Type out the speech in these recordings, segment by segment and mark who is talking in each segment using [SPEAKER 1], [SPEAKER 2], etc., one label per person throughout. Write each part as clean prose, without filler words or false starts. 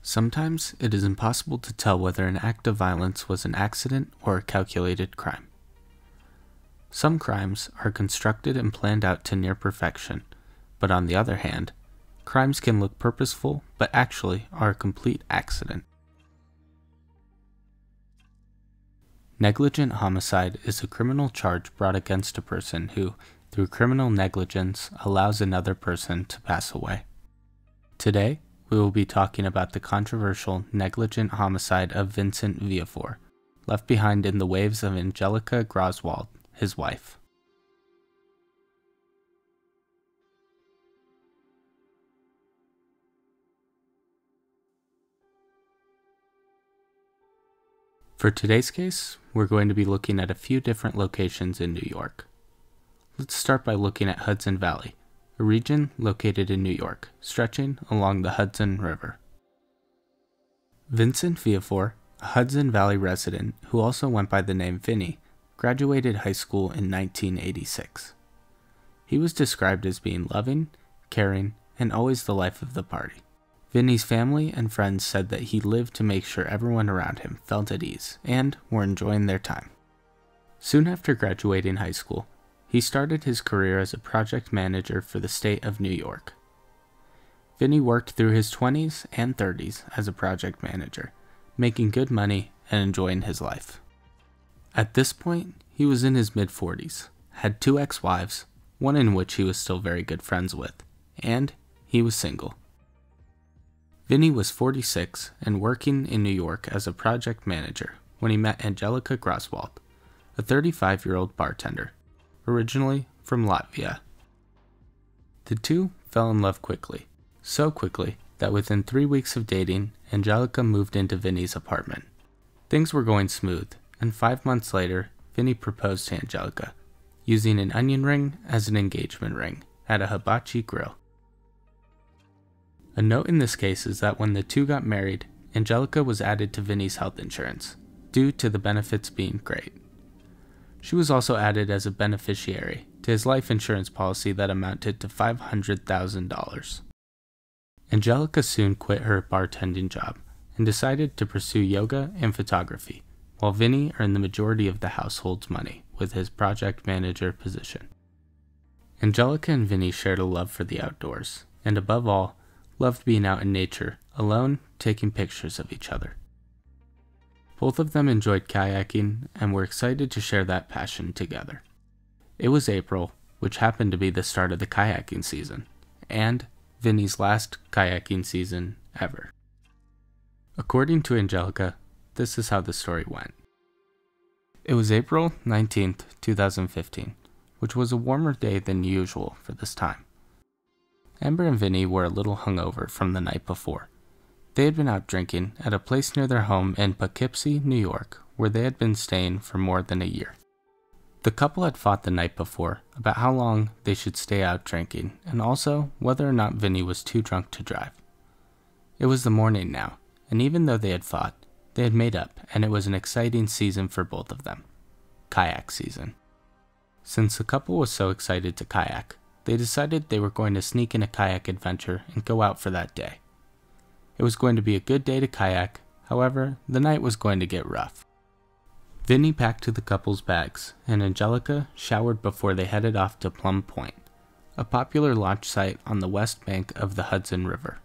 [SPEAKER 1] Sometimes it is impossible to tell whether an act of violence was an accident or a calculated crime. Some crimes are constructed and planned out to near perfection, but on the other hand, crimes can look purposeful but actually are a complete accident. Negligent homicide is a criminal charge brought against a person who, through criminal negligence, allows another person to pass away. Today, we will be talking about the controversial negligent homicide of Vincent Viafore, left behind in the waves of Angelika Graswald, his wife. For today's case, we're going to be looking at a few different locations in New York. Let's start by looking at Hudson Valley, a region located in New York, stretching along the Hudson River. Vincent Viafore, a Hudson Valley resident who also went by the name Vinny, graduated high school in 1986. He was described as being loving, caring, and always the life of the party. Vinny's family and friends said that he lived to make sure everyone around him felt at ease and were enjoying their time. Soon after graduating high school, he started his career as a project manager for the state of New York. Vinny worked through his 20s and 30s as a project manager, making good money and enjoying his life. At this point, he was in his mid-40s, had 2 ex-wives, one in which he was still very good friends with, and he was single. Vinny was 46 and working in New York as a project manager when he met Angelika Graswald, a 35-year-old bartender, originally from Latvia. The two fell in love quickly, so quickly that within 3 weeks of dating, Angelika moved into Vinny's apartment. Things were going smooth, and 5 months later, Vinny proposed to Angelika, using an onion ring as an engagement ring at a hibachi grill. A note in this case is that when the two got married, Angelika was added to Vinny's health insurance, due to the benefits being great. She was also added as a beneficiary to his life insurance policy that amounted to $500,000. Angelika soon quit her bartending job and decided to pursue yoga and photography, while Vinny earned the majority of the household's money with his project manager position. Angelika and Vinny shared a love for the outdoors, and above all, loved being out in nature, alone, taking pictures of each other. Both of them enjoyed kayaking and were excited to share that passion together. It was April, which happened to be the start of the kayaking season, and Vinny's last kayaking season ever. According to Angelika, this is how the story went. It was April 19th, 2015, which was a warmer day than usual for this time. Amber and Vinny were a little hungover from the night before. They had been out drinking at a place near their home in Poughkeepsie, New York, where they had been staying for more than a year. The couple had fought the night before about how long they should stay out drinking, and also whether or not Vinny was too drunk to drive. It was the morning now, and even though they had fought, they had made up, and it was an exciting season for both of them. Kayak season. Since the couple was so excited to kayak, they decided they were going to sneak in a kayak adventure and go out for that day. It was going to be a good day to kayak, however, the night was going to get rough. Vinny packed to the couple's bags, and Angelika showered before they headed off to Plum Point, a popular launch site on the west bank of the Hudson River.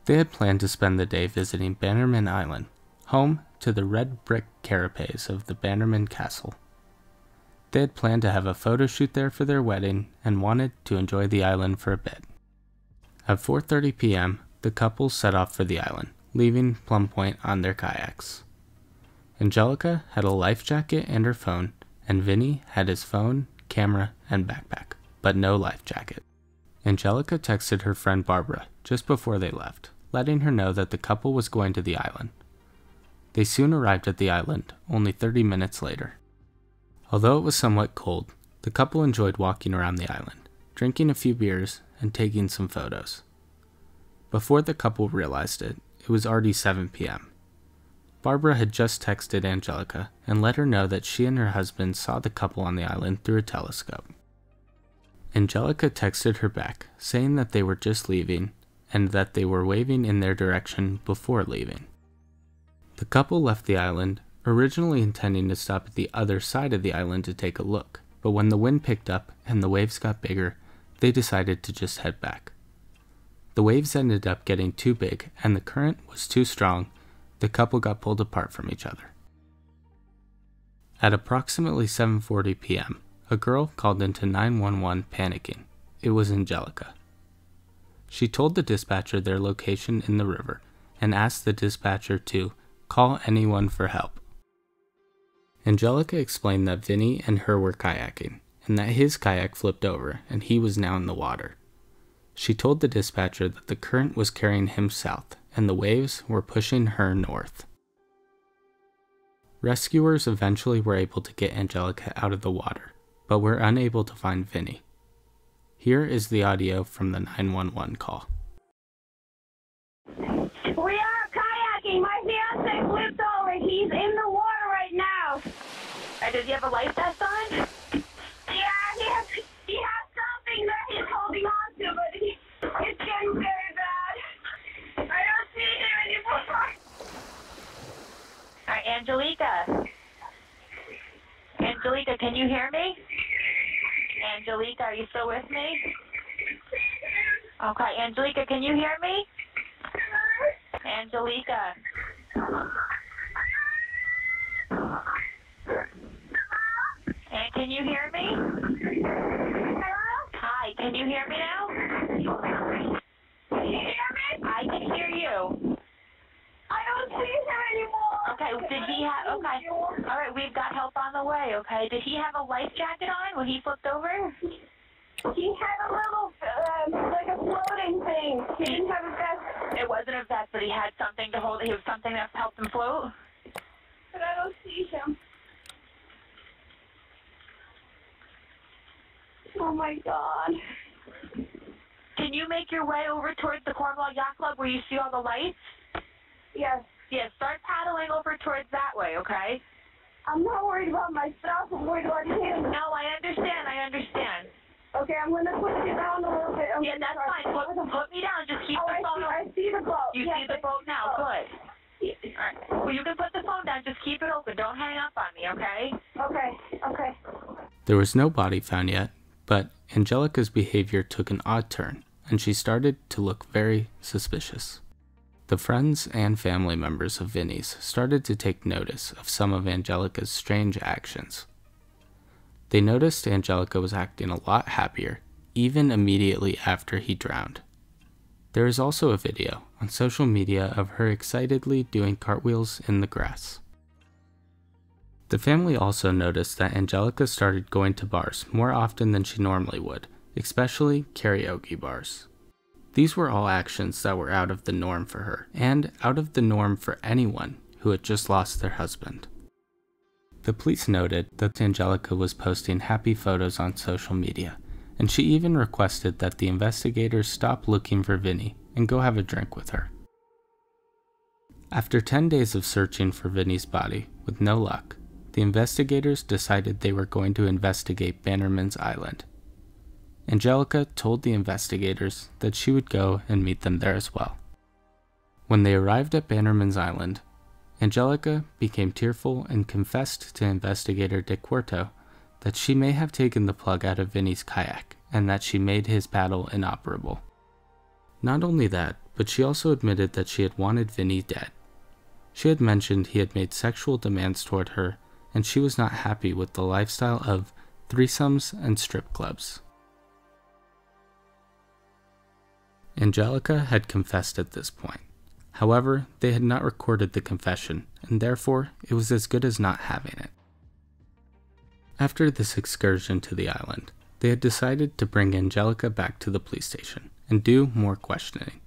[SPEAKER 1] They had planned to spend the day visiting Bannerman Island, home to the red brick carapace of the Bannerman Castle. They had planned to have a photo shoot there for their wedding and wanted to enjoy the island for a bit. At 4:30 p.m., the couple set off for the island, leaving Plum Point on their kayaks. Angelika had a life jacket and her phone, and Vinny had his phone, camera, and backpack, but no life jacket. Angelika texted her friend Barbara just before they left, letting her know that the couple was going to the island. They soon arrived at the island, only 30 minutes later. Although it was somewhat cold, the couple enjoyed walking around the island, drinking a few beers, and taking some photos. Before the couple realized it, it was already 7 p.m. Barbara had just texted Angelika and let her know that she and her husband saw the couple on the island through a telescope. Angelika texted her back, saying that they were just leaving and that they were waving in their direction before leaving. The couple left the island, originally intending to stop at the other side of the island to take a look, but when the wind picked up and the waves got bigger, they decided to just head back. The waves ended up getting too big and the current was too strong. The couple got pulled apart from each other. At approximately 7:40 p.m., a girl called into 911 panicking. It was Angelika. She told the dispatcher their location in the river and asked the dispatcher to call anyone for help. Angelika explained that Vinny and her were kayaking, and that his kayak flipped over and he was now in the water. She told the dispatcher that the current was carrying him south and the waves were pushing her north. Rescuers eventually were able to get Angelika out of the water, but were unable to find Vinny. Here is the audio from the 911 call.
[SPEAKER 2] We are kayaking. My fiance flipped over. He's in the water right now. Does he have a life vest on? Yeah, he has something that he's holding on to, but it's getting very bad. I don't see him anymore. All right, Angelika, can you hear me? Angelika, are you still with me? Okay, Angelika, can you hear me? Angelika. And can you hear me? Hi, can you hear me now? Can you hear me? I can hear you. I don't see him anymore. Okay, did he have, okay. All right, we've got help on the way, okay? Did he have a life jacket on when he flipped over? He had a little, like a floating thing. He didn't have a vest. It wasn't a vest, but he had something to hold. He was something that helped him float. But I don't see him. Oh my God. Can you make your way over towards the Cornwall Yacht Club where you see all the lights? Yes. Yes, start paddling over towards that way, okay? I'm not worried about myself. I'm worried about him. No, I understand. Okay, I'm going to put you down a little bit. Yeah, that's fine. Put me down. Just keep the phone on. I see the boat. You see the boat now. Good. All right. Well, you can put the phone down. Just keep it open. Don't hang up on me, okay? Okay.
[SPEAKER 1] There was no body found yet, but Angelika's behavior took an odd turn, and she started to look very suspicious. The friends and family members of Vinny's started to take notice of some of Angelika's strange actions. They noticed Angelika was acting a lot happier, even immediately after he drowned. There is also a video on social media of her excitedly doing cartwheels in the grass. The family also noticed that Angelika started going to bars more often than she normally would, especially karaoke bars. These were all actions that were out of the norm for her, and out of the norm for anyone who had just lost their husband. The police noted that Angelika was posting happy photos on social media, and she even requested that the investigators stop looking for Vinny and go have a drink with her. After 10 days of searching for Vinny's body with no luck, the investigators decided they were going to investigate Bannerman's Island. Angelika told the investigators that she would go and meet them there as well. When they arrived at Bannerman's Island, Angelika became tearful and confessed to investigator Dick Quarto that she may have taken the plug out of Vinny's kayak and that she made his paddle inoperable. Not only that, but she also admitted that she had wanted Vinny dead. She had mentioned he had made sexual demands toward her, and she was not happy with the lifestyle of threesomes and strip clubs. Angelika had confessed at this point. However, they had not recorded the confession, and therefore it was as good as not having it. After this excursion to the island, they had decided to bring Angelika back to the police station and do more questioning.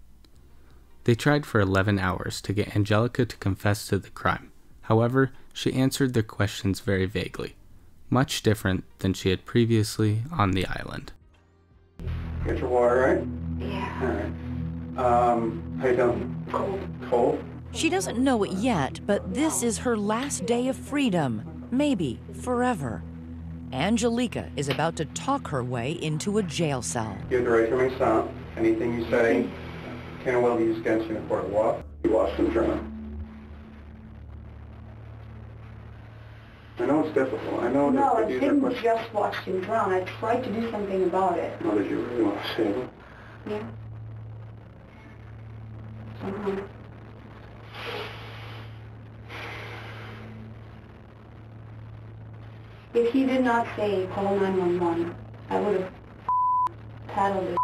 [SPEAKER 1] They tried for 11 hours to get Angelika to confess to the crime. However, she answered their questions very vaguely, much different than she had previously on the island.
[SPEAKER 3] Get your water, right?
[SPEAKER 2] Yeah.
[SPEAKER 3] All right. How you doing? Cold?
[SPEAKER 4] She doesn't know it yet, but this is her last day of freedom, maybe forever. Angelika is about to talk her way into a jail cell.
[SPEAKER 3] You have the right to remain silent. Anything you say Can a well be used against you in a court of law? You watched him drown. I know it's difficult. I know
[SPEAKER 5] No, I
[SPEAKER 3] that these
[SPEAKER 5] didn't
[SPEAKER 3] are
[SPEAKER 5] just watch him drown. I tried to do something about it.
[SPEAKER 3] How did you really want to save him?
[SPEAKER 5] Yeah. Somehow. If he did not say call 911, I would have paddled the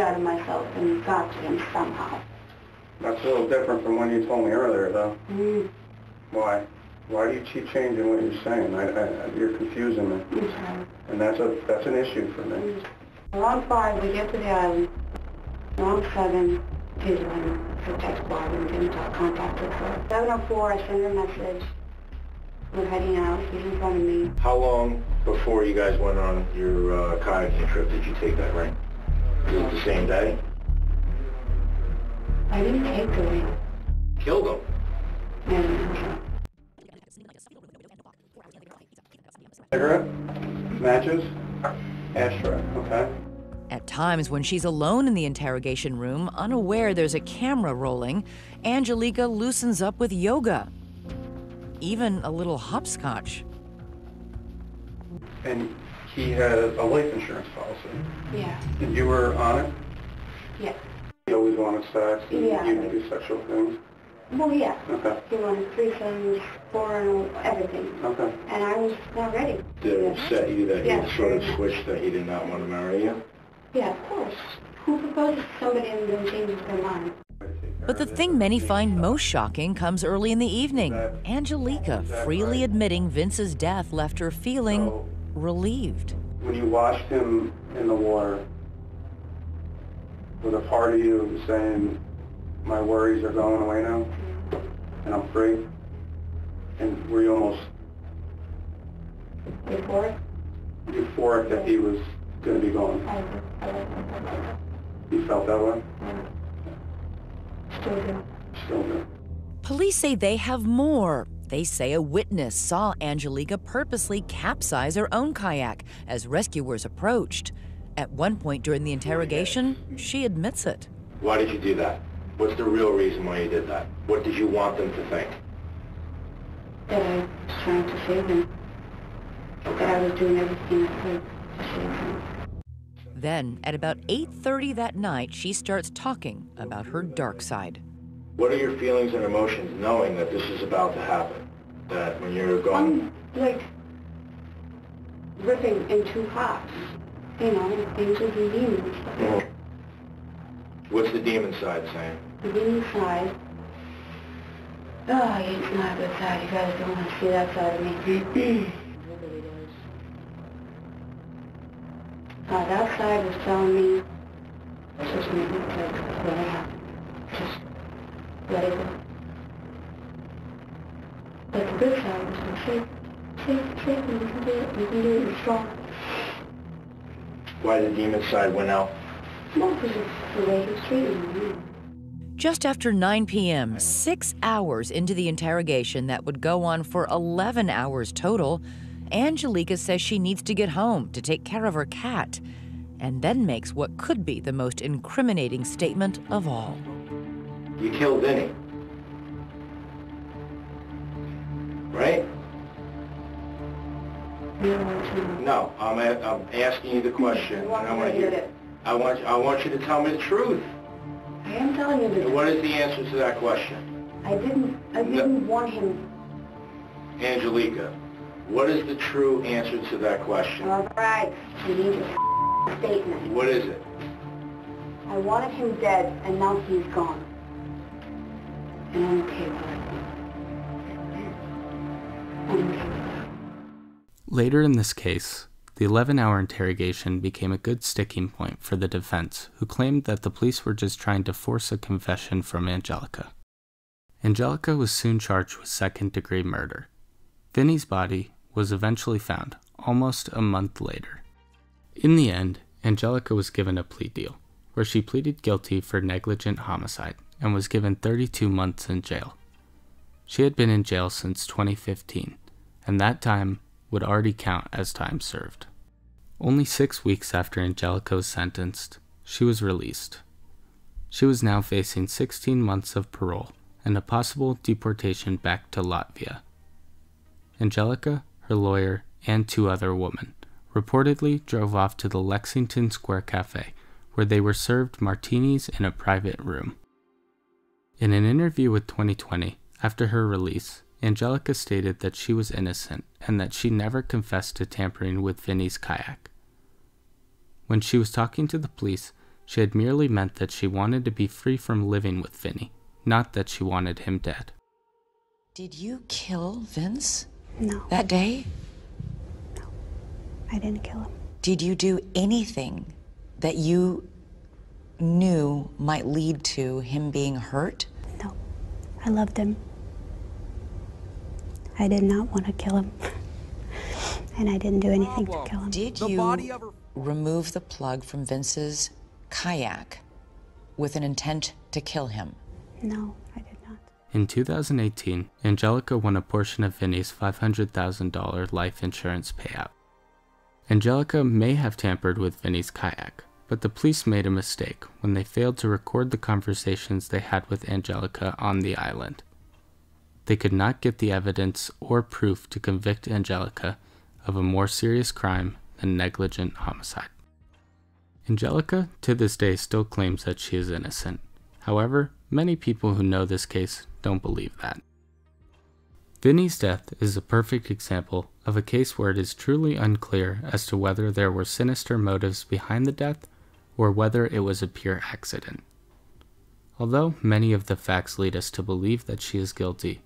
[SPEAKER 5] out of myself and got to him somehow.
[SPEAKER 3] That's a little different from when you told me earlier, though. Why? Why do you keep changing what you're saying? You're confusing me.
[SPEAKER 5] I'm sorry.
[SPEAKER 3] And that's an issue for me.
[SPEAKER 5] Around 5, we get to the island. Around 7 is when her text bar and didn't contact her. 7:04, I send her a message. We're heading out. He's in front of me.
[SPEAKER 6] How long before you guys went on your kayaking trip did you take that ring? Was it the same day?
[SPEAKER 5] I didn't take the ring.
[SPEAKER 6] Killed him.
[SPEAKER 5] I didn't know.
[SPEAKER 3] Cigarette? Matches? Ashtray, okay.
[SPEAKER 4] At times when she's alone in the interrogation room, unaware there's a camera rolling, Angelika loosens up with yoga. Even a little hopscotch.
[SPEAKER 3] And he had a life insurance policy.
[SPEAKER 5] Yeah.
[SPEAKER 3] And you were on it?
[SPEAKER 5] Yeah.
[SPEAKER 3] He always wanted sex, and
[SPEAKER 5] Yeah.
[SPEAKER 3] you do sexual things?
[SPEAKER 5] Well, yeah.
[SPEAKER 3] Okay.
[SPEAKER 5] He wanted threesomes, porno, everything.
[SPEAKER 3] Okay.
[SPEAKER 5] And I was not ready.
[SPEAKER 6] Did it upset you that
[SPEAKER 5] Yeah.
[SPEAKER 6] he sort of switched that he did not want to marry you?
[SPEAKER 5] Yeah, of course. Who proposes to somebody and then changes their mind?
[SPEAKER 4] But the thing many find most shocking comes early in the evening. Angelika freely admitting Vince's death left her feeling relieved.
[SPEAKER 3] When you washed him in the water, was a part of you saying, my worries are going away now, and I'm free? And were you almost euphoric that he was going to be gone? You felt that way?
[SPEAKER 5] Still do.
[SPEAKER 3] Still do.
[SPEAKER 4] Police say they have more. They say a witness saw Angelika purposely capsize her own kayak as rescuers approached. At one point during the interrogation, she admits it.
[SPEAKER 6] Why did you do that? What's the real reason why you did that? What did you want them to think?
[SPEAKER 5] That I was trying to save him. That I was doing everything I could to save him.
[SPEAKER 4] Then, at about 8:30 that night, she starts talking about her dark side.
[SPEAKER 6] What are your feelings and emotions knowing that this is about to happen? That when you're going...
[SPEAKER 5] I'm, like, ripping in two halves. You know, angels and demons.
[SPEAKER 6] What's the demon side saying?
[SPEAKER 5] The demon side. Oh, it's not a good side. You guys don't want to see that side of me. That side was telling me, just make it like, let it happen. Just let it go. But the good side was like, safe, and you can do it, you're strong.
[SPEAKER 6] Why the demon side went out?
[SPEAKER 5] No, because of the way he was treating me.
[SPEAKER 4] Just after 9 p.m., 6 hours into the interrogation that would go on for 11 hours total, Angelika says she needs to get home to take care of her cat, and then makes what could be the most incriminating statement of all.
[SPEAKER 6] You killed Vinny. Right? No, I'm asking you the question, and I want to hear it. I want you to tell me the truth.
[SPEAKER 5] I am telling you the truth.
[SPEAKER 6] What is the answer to that question?
[SPEAKER 5] I didn't want him.
[SPEAKER 6] Angelika, what is the true answer to that question?
[SPEAKER 5] All right, you need a statement.
[SPEAKER 6] What is it?
[SPEAKER 5] I wanted him dead, and now he's gone. And I'm okay with it. I'm okay with it.
[SPEAKER 1] Later in this case, the 11-hour interrogation became a good sticking point for the defense, who claimed that the police were just trying to force a confession from Angelika. Angelika was soon charged with second-degree murder. Vinny's body was eventually found, almost a month later. In the end, Angelika was given a plea deal, where she pleaded guilty for negligent homicide and was given 32 months in jail. She had been in jail since 2015, and that time would already count as time served. Only 6 weeks after Angelika was sentenced, she was released. She was now facing 16 months of parole and a possible deportation back to Latvia. Angelika, her lawyer, and 2 other women reportedly drove off to the Lexington Square Cafe, where they were served martinis in a private room. In an interview with 2020, after her release, Angelika stated that she was innocent and that she never confessed to tampering with Vinny's kayak. When she was talking to the police, she had merely meant that she wanted to be free from living with Vinny, not that she wanted him dead.
[SPEAKER 4] Did you kill Vince?
[SPEAKER 5] No.
[SPEAKER 4] That day?
[SPEAKER 5] No. I didn't kill him.
[SPEAKER 4] Did you do anything that you knew might lead to him being hurt?
[SPEAKER 5] No. I loved him. I did not want to kill him. And I didn't do anything to kill him.
[SPEAKER 4] Did you remove the plug from Vince's kayak with an intent to kill him?
[SPEAKER 5] No, I did not.
[SPEAKER 1] In 2018, Angelika won a portion of Vinny's $500,000 life insurance payout. Angelika may have tampered with Vinny's kayak, but the police made a mistake when they failed to record the conversations they had with Angelika on the island. They could not get the evidence or proof to convict Angelika of a more serious crime than negligent homicide. Angelika, to this day, still claims that she is innocent. However, many people who know this case don't believe that. Vinny's death is a perfect example of a case where it is truly unclear as to whether there were sinister motives behind the death or whether it was a pure accident. Although many of the facts lead us to believe that she is guilty,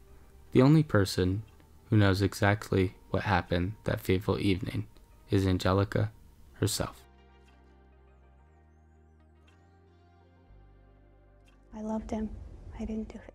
[SPEAKER 1] the only person who knows exactly what happened that fateful evening is Angelika herself.
[SPEAKER 5] I loved him. I didn't do it.